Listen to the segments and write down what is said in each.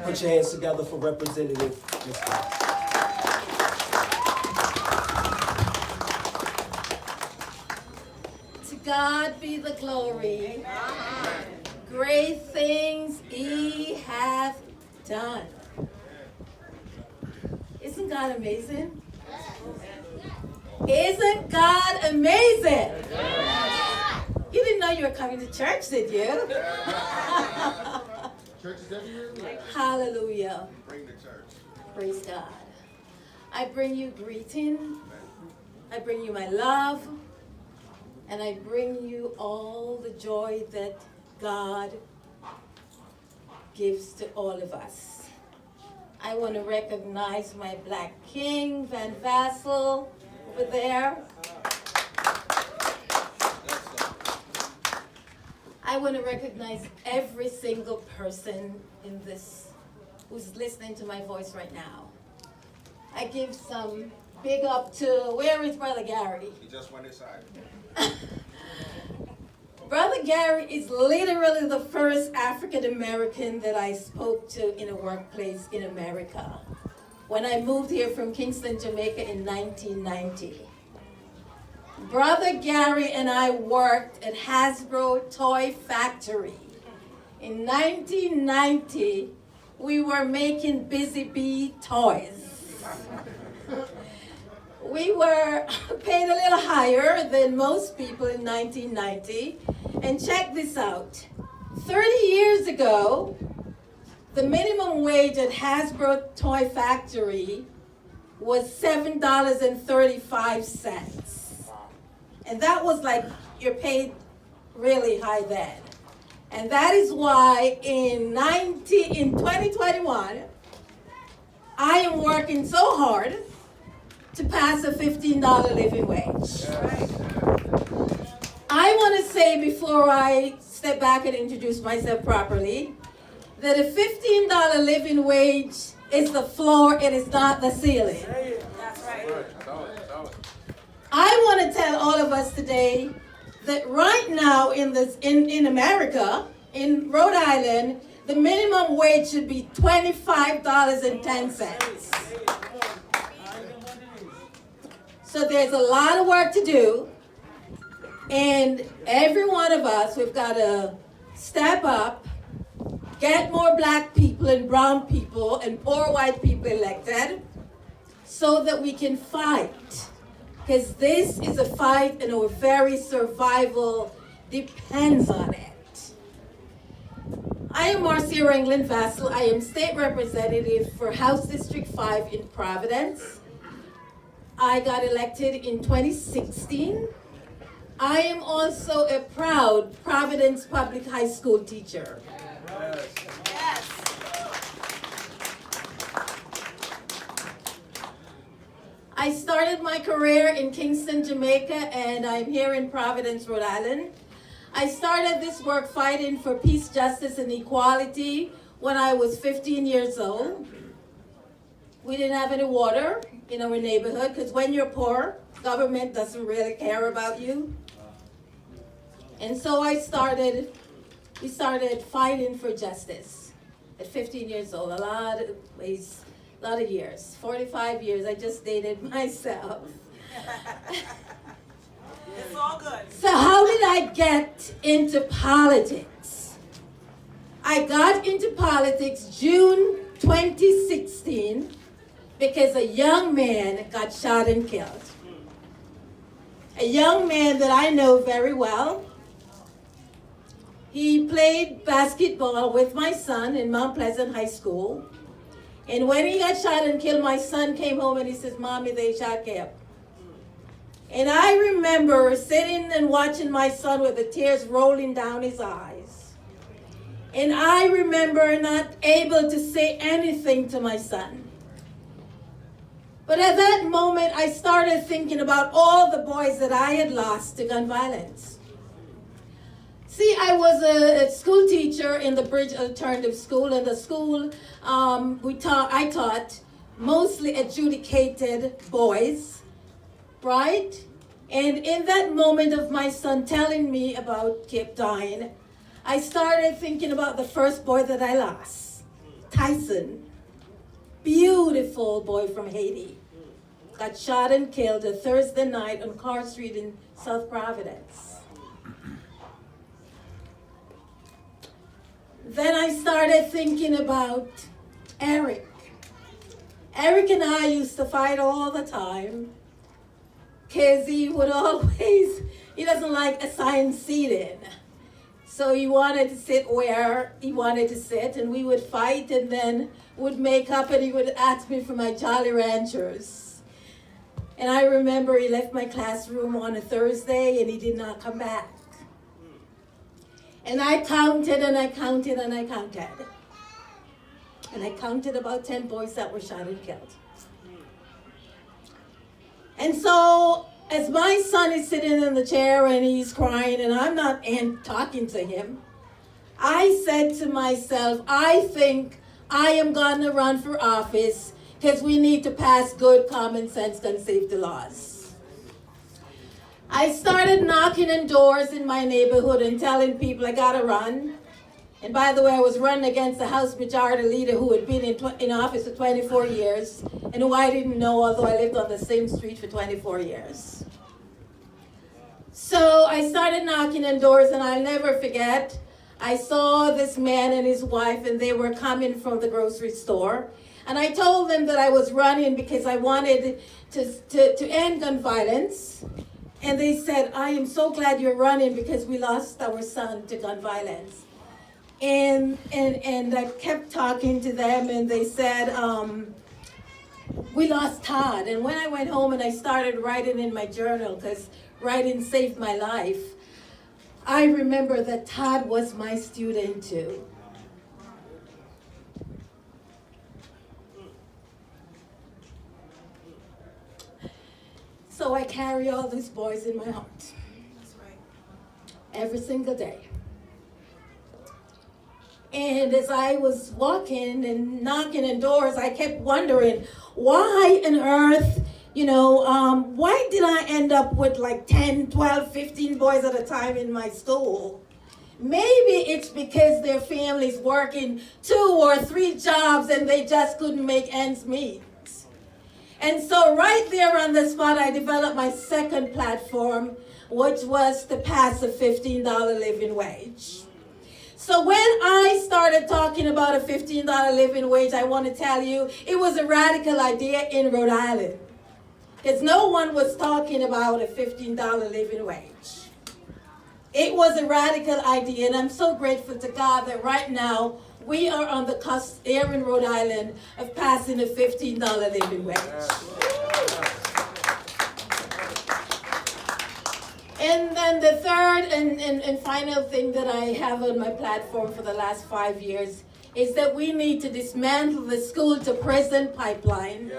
Put your hands together for Representative Mr. To God be the glory. Great things He hath done. Isn't God amazing? Isn't God amazing? You didn't know you were coming to church, did you? Church is everywhere. Hallelujah. Bring the church. Praise God. I bring you greeting. I bring you my love. And I bring you all the joy that God gives to all of us. I want to recognize my Black King, Van Vassel, over there. I want to recognize every single person in this who's listening to my voice right now. I give some big up to, where is Brother Gary? He just went inside. Brother Gary is literally the first African American that I spoke to in a workplace in America when I moved here from Kingston, Jamaica in 1990. Brother Gary and I worked at Hasbro Toy Factory. In 1990, we were making Busy Bee toys. We were paid a little higher than most people in 1990. And check this out. 30 years ago, the minimum wage at Hasbro Toy Factory was $7.35. And that was like, you're paid really high then. And that is why in 2021, I am working so hard to pass a $15 living wage. I want to say before I step back and introduce myself properly, that a $15 living wage is the floor, it is not the ceiling. That's right. I want to tell all of us today that right now in America, in Rhode Island, the minimum wage should be $25.10. So there's a lot of work to do, and every one of us, we've got to step up, get more Black people and brown people and poor white people elected so that we can fight. Because this is a fight and our very survival depends on it. I am Marcia England Vassal. I am state representative for House District 5 in Providence. I got elected in 2016. I am also a proud Providence Public High School teacher. Yes. I started my career in Kingston, Jamaica, and I'm here in Providence, Rhode Island. I started this work fighting for peace, justice, and equality when I was 15 years old. We didn't have any water in our neighborhood because when you're poor, government doesn't really care about you. And so we started fighting for justice at 15 years old, a lot of years, 45 years. I just dated myself. It's all good. So how did I get into politics? I got into politics June 2016 because a young man got shot and killed. A young man that I know very well. He played basketball with my son in Mount Pleasant High School. And when he got shot and killed, my son came home and he says, "Mommy, they shot Cap." And I remember sitting and watching my son with the tears rolling down his eyes. And I remember not able to say anything to my son. But at that moment, I started thinking about all the boys that I had lost to gun violence. See, I was a school teacher in the Bridge Alternative School, and the school I taught mostly adjudicated boys, right? And in that moment of my son telling me about Kip dying, I started thinking about the first boy that I lost. Tyson, beautiful boy from Haiti, got shot and killed a Thursday night on Carr Street in South Providence. Then I started thinking about Eric. Eric and I used to fight all the time because he doesn't like assigned seating. So he wanted to sit where he wanted to sit, and we would fight and then would make up, and he would ask me for my Jolly Ranchers. And I remember he left my classroom on a Thursday and he did not come back. And I counted and I counted and I counted. And I counted about 10 boys that were shot and killed. And so, as my son is sitting in the chair and he's crying and I'm not talking to him, I said to myself, I think I am going to run for office because we need to pass good common sense gun safety laws. I started knocking on doors in my neighborhood and telling people I got to run. And by the way, I was running against the House Majority Leader who had been in office for 24 years and who I didn't know, although I lived on the same street for 24 years. So I started knocking on doors, and I'll never forget, I saw this man and his wife, and they were coming from the grocery store. And I told them that I was running because I wanted to end gun violence. And they said, I am so glad you're running because we lost our son to gun violence. And I kept talking to them, and they said, we lost Todd. And when I went home and I started writing in my journal, because writing saved my life, I remember that Todd was my student too. So I carry all these boys in my heart. That's right. Every single day. And as I was walking and knocking on doors, I kept wondering, why on earth, why did I end up with like 10, 12, 15 boys at a time in my school? Maybe it's because their families working 2 or 3 jobs and they just couldn't make ends meet. And so right there on the spot, I developed my second platform, which was to pass a $15 living wage. So when I started talking about a $15 living wage, I want to tell you, it was a radical idea in Rhode Island. Because no one was talking about a $15 living wage. It was a radical idea, and I'm so grateful to God that right now, we are on the cusp here in Rhode Island of passing a $15 living wage. And then the third and final thing that I have on my platform for the last 5 years is that we need to dismantle the school to prison pipeline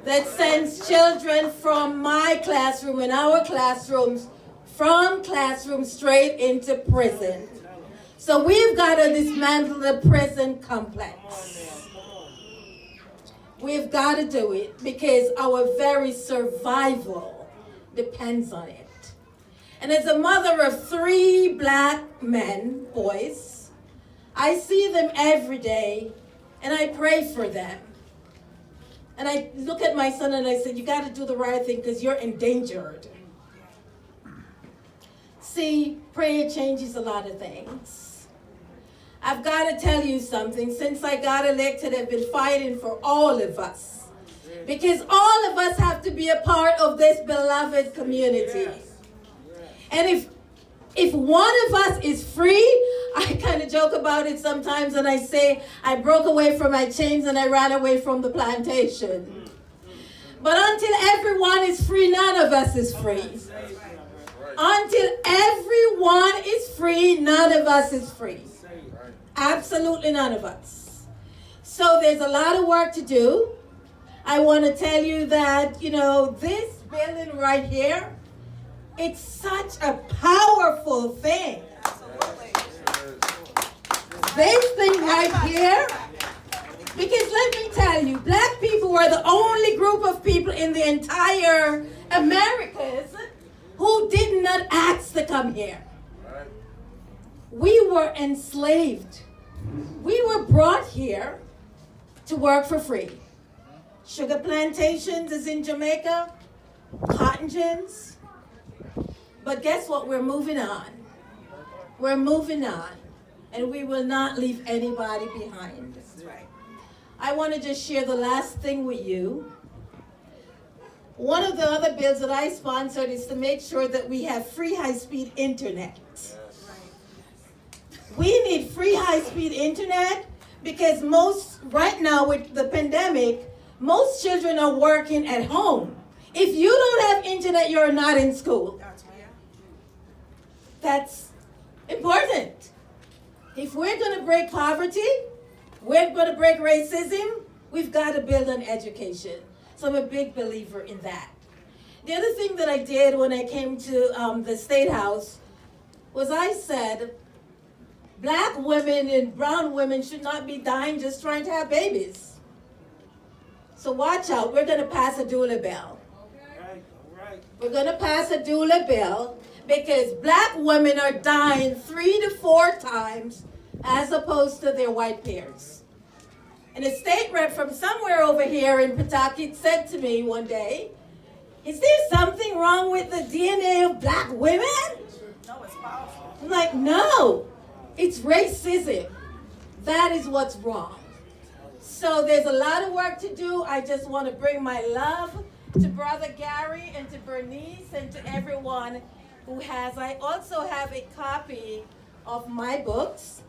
that sends children from my classroom and our classrooms from classroom straight into prison. So we've got to dismantle the prison complex. We've got to do it because our very survival depends on it. And as a mother of 3 black men, boys, I see them every day and I pray for them. And I look at my son and I said, you got to do the right thing because you're endangered. See, prayer changes a lot of things. I've got to tell you something. Since I got elected, I've been fighting for all of us. Because all of us have to be a part of this beloved community. And if one of us is free, I kind of joke about it sometimes and I say, I broke away from my chains and I ran away from the plantation. But until everyone is free, none of us is free. Until everyone is free, none of us is free. Absolutely none of us. So there's a lot of work to do. I want to tell you that, this building right here, it's such a powerful thing. Absolutely. This thing right here, because let me tell you, black people were the only group of people in the entire Americas who did not ask to come here. We were enslaved We were brought here to work for free. Sugar plantations is in Jamaica, cotton gins. But guess what? We're moving on. We're moving on. And we will not leave anybody behind. That's right. I want to just share the last thing with you. One of the other bills that I sponsored is to make sure that we have free high-speed internet. We need free high-speed internet because right now with the pandemic, most children are working at home. If you don't have internet, you're not in school. That's right. That's important. If we're going to break poverty, we're going to break racism, we've got to build on education. So I'm a big believer in that. The other thing that I did when I came to the State House was I said, black women and brown women should not be dying just trying to have babies. So watch out, we're going to pass a doula bill. We're going to pass a doula bill because black women are dying 3 to 4 times as opposed to their white peers. And a state rep from somewhere over here in Pawtucket said to me one day, is there something wrong with the DNA of black women? No, it's powerful. I'm like, no, it's racism. That is what's wrong. So there's a lot of work to do. I just want to bring my love to Brother Gary and to Bernice and to everyone who has. I also have a copy of my books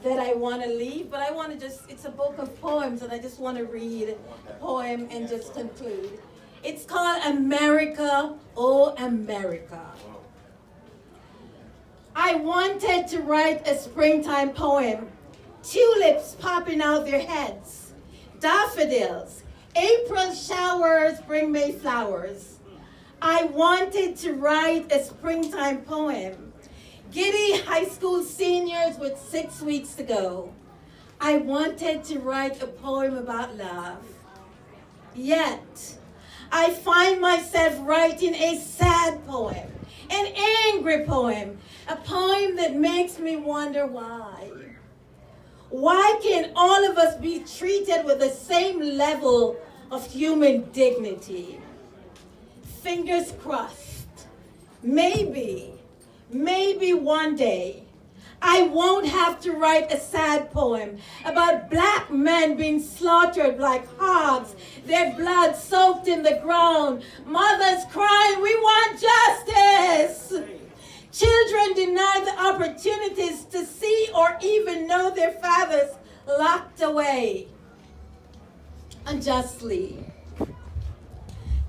that I want to leave, but I want to it's a book of poems, and I just want to read a poem and just conclude. It's called America, Oh America. I wanted to write a springtime poem, tulips popping out their heads, daffodils, April showers bring May flowers. I wanted to write a springtime poem, giddy high school seniors with 6 weeks to go. I wanted to write a poem about love. Yet, I find myself writing a sad poem, an angry poem, a poem that makes me wonder why. Why can't all of us be treated with the same level of human dignity? Fingers crossed. Maybe one day, I won't have to write a sad poem about black men being slaughtered like hogs, their blood soaked in the ground, mothers crying, we want justice. Children denied the opportunities to see or even know their fathers locked away unjustly.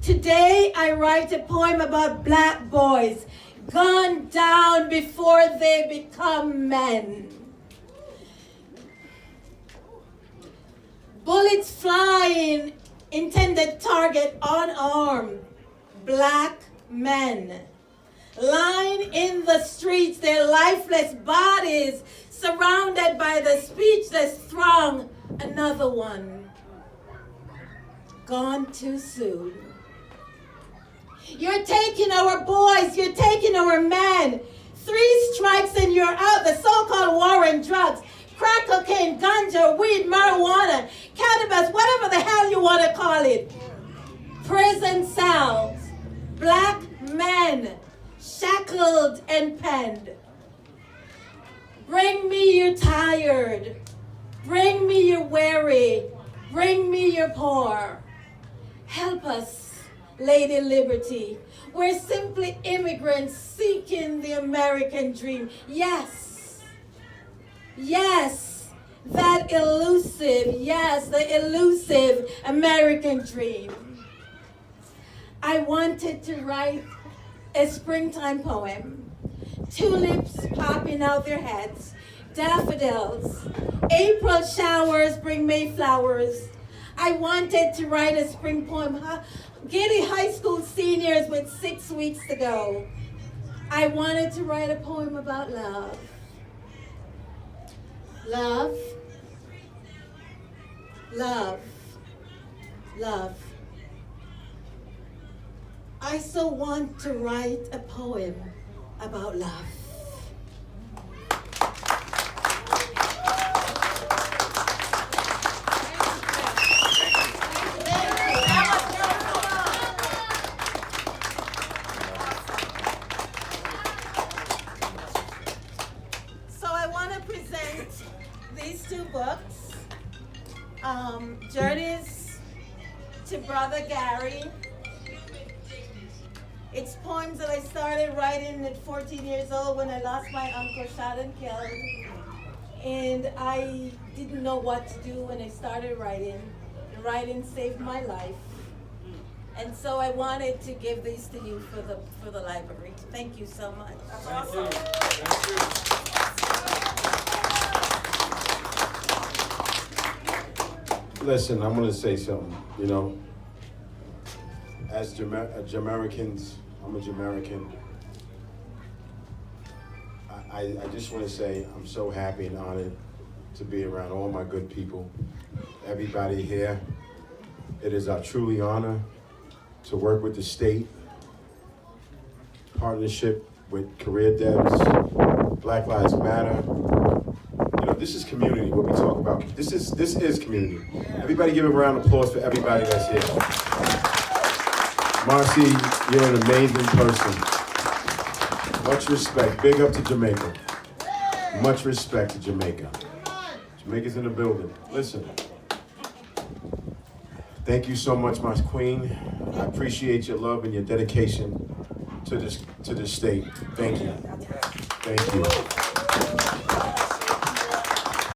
Today, I write a poem about black boys gunned down before they become men. Bullets flying, intended target unarmed, black men. Lying in the streets, their lifeless bodies surrounded by the speechless throng. Another one gone too soon. You're taking our boys, you're taking our men. 3 strikes and you're out. The so-called war on drugs, crack cocaine, ganja, weed, marijuana, cannabis, whatever the hell you want to call it. Prison cells, black men, shackled and penned. Bring me your tired, bring me your weary, bring me your poor. Help us, Lady Liberty. We're simply immigrants seeking the American dream. Yes, that the elusive American dream. I wanted to write a springtime poem. Tulips popping out their heads, daffodils, April showers bring May flowers. I wanted to write a spring poem, giddy high school seniors with 6 weeks to go. I wanted to write a poem about love. Love, love, love. I so want to write a poem about love. Journeys to Brother Gary. It's poems that I started writing at 14 years old when I lost my uncle shot and killed. And I didn't know what to do when I started writing. And writing saved my life. And so I wanted to give these to you for the library. Thank you so much. That's awesome. Listen, I'm gonna say something, you know. As Jamaicans, I'm a Jamaican. I just wanna say I'm so happy and honored to be around all my good people, everybody here. It is our truly honor to work with the state, partnership with Career Devs, Black Lives Matter. You know, this is community, what we talk about. This is community. Everybody give a round of applause for everybody that's here. Marcy, you're an amazing person. Much respect. Big up to Jamaica. Much respect to Jamaica. Jamaica's in the building. Listen. Thank you so much, my queen. I appreciate your love and your dedication to this state. Thank you. Thank you.